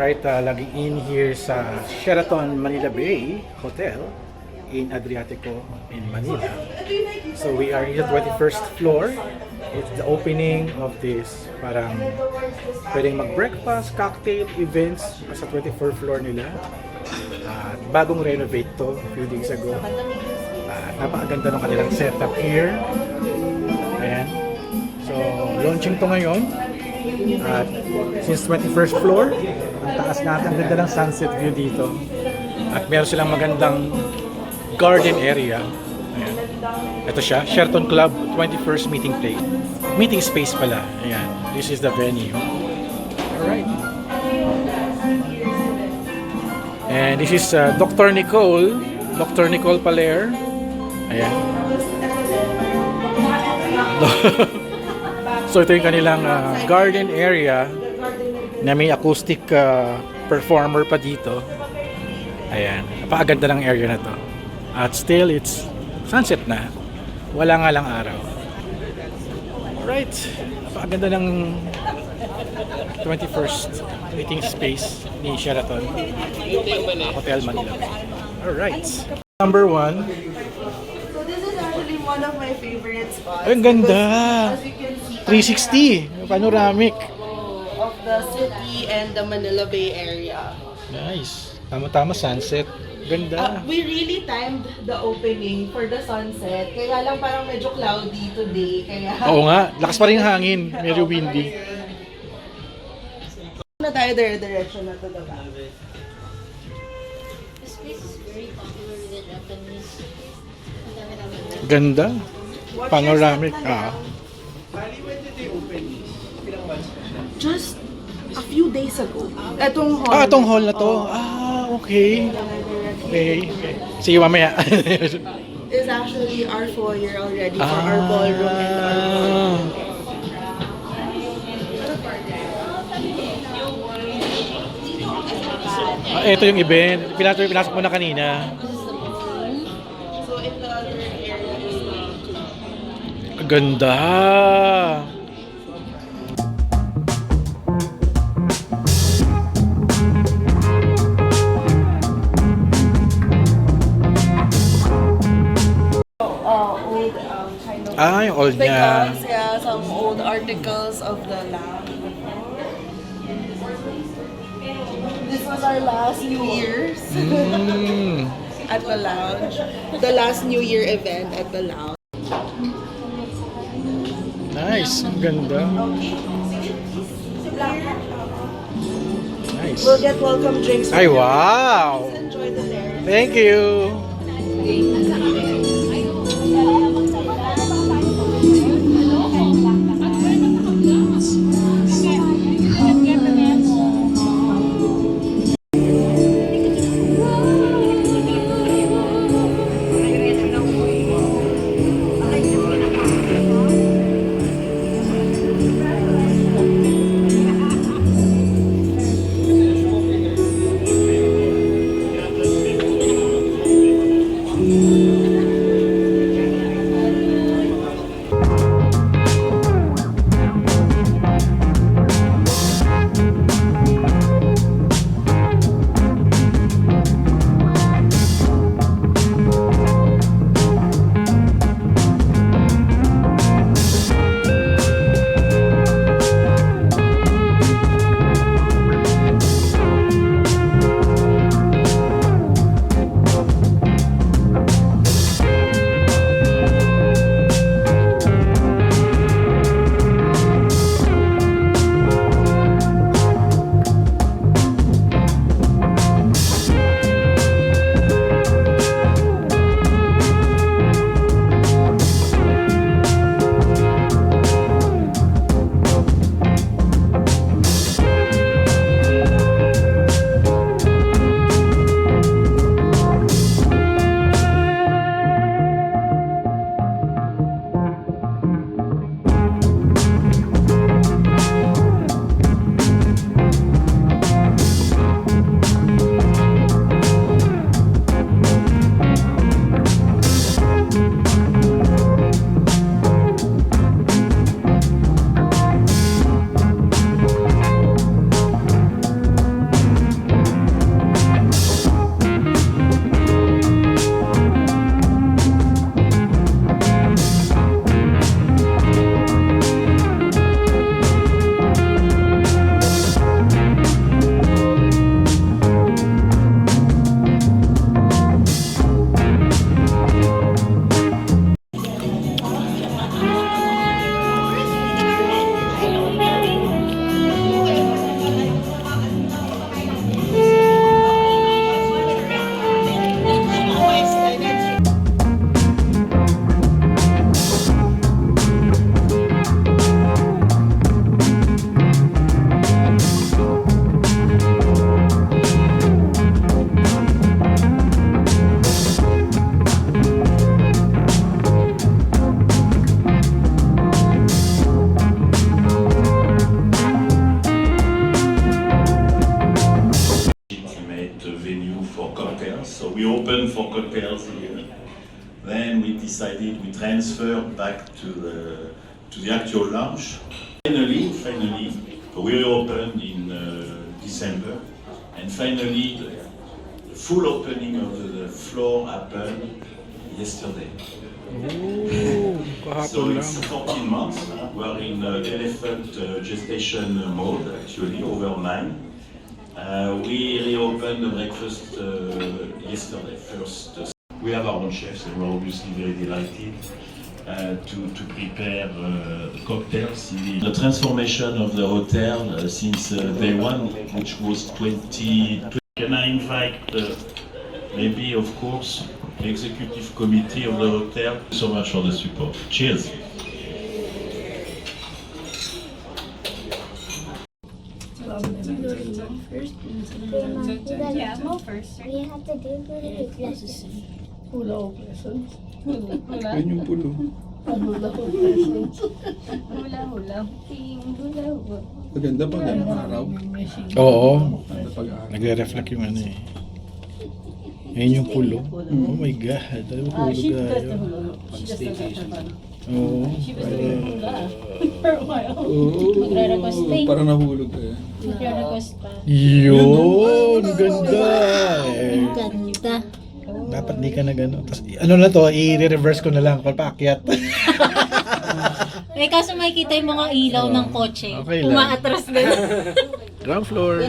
Alright, logging in here sa Sheraton Manila Bay Hotel in Adriatico in Manila. So we are in the 21st floor. It's the opening of this parang pwedeng mag-breakfast, cocktail events sa 24th floor nila. Bagong renovate to a few days ago. Napakaganda ng kanilang setup here. Ayan. So launching to ngayon. At since 21st floor, ang taas natin, ang ganda ng sunset view dito. At meron silang magandang garden area. Ayan. Ito siya, Sheraton Club 21st meeting place. Meeting space pala. Ayan. This is the venue. Alright. And this is Dr. Nicole. Dr. Nicole Paler. Ayan. So ito yung kanilang garden area na may acoustic performer pa dito. Ayan, napakaganda ng area na to. At still, it's sunset na. Wala nga lang araw. Alright, napakaganda ng 21st meeting space ni Sheraton Hotel Manila. Alright, number 1. One of my favorite spots. Ay, ang ganda! As you can see, 360, panoramic. of the city and the Manila Bay area. Nice. Tama-tama sunset. Ganda. We really timed the opening for the sunset. Kaya lang parang medyo cloudy today. Kaya Oo nga, lakas pa rin ang hangin. Medyo windy. na tayo dire-diretso na to the back. This place is very popular with the Japanese. Ang dami naman na. Ganda. Panoramic. Just a few days ago. Etong hall. Itong hall na to. Okay. Okay. Sige, mamaya. Is actually our foyer already for our ballroom and our hall. Ito yung event. Pinasok mo na kanina. So in the other area is Ganda. old kind of Yung old niya. pickups, yeah, some old articles of the lamp. This was our last New Year's at the lounge. The last New Year event at the lounge. Nice. Ganda. Nice. We'll get welcome drinks. Ay, wow. Enjoy the there. Thank you. we opened for cocktails here. Then we decided we transfer back to the actual lounge. Finally, we opened in December, and finally the full opening of the floor happened yesterday. Oh, So kahapon it's lang. 14 months. We are in elephant gestation mode, actually, over 9. We reopened the breakfast yesterday, first. We have our own chefs, and we're obviously very delighted to prepare cocktails. The transformation of the hotel since day one, which was 20. Can I invite maybe, of course, the executive committee of the hotel? So much for the support. Cheers. Yeah, mo first. We have to do the glasses. Hula. Yun yung pulo. Hula. Team hula. Maganda pag araw. Oo, Maganda pag araw. nagre-reflect yung ano eh. Ayun yung pulo. Oh my God, ano yung pulo gayo? Oo. Magre-request pa eh. Parang nahulog ka eh. Magre-request pa. Yun, ganda. Ganda. Dapat di ka na gano'n. Tapos, ano na to, i-reverse ko na lang kung paakyat. Eh, kaso makikita yung mga ilaw ng kotse. Okay lang. Umaatras din. Ground floor.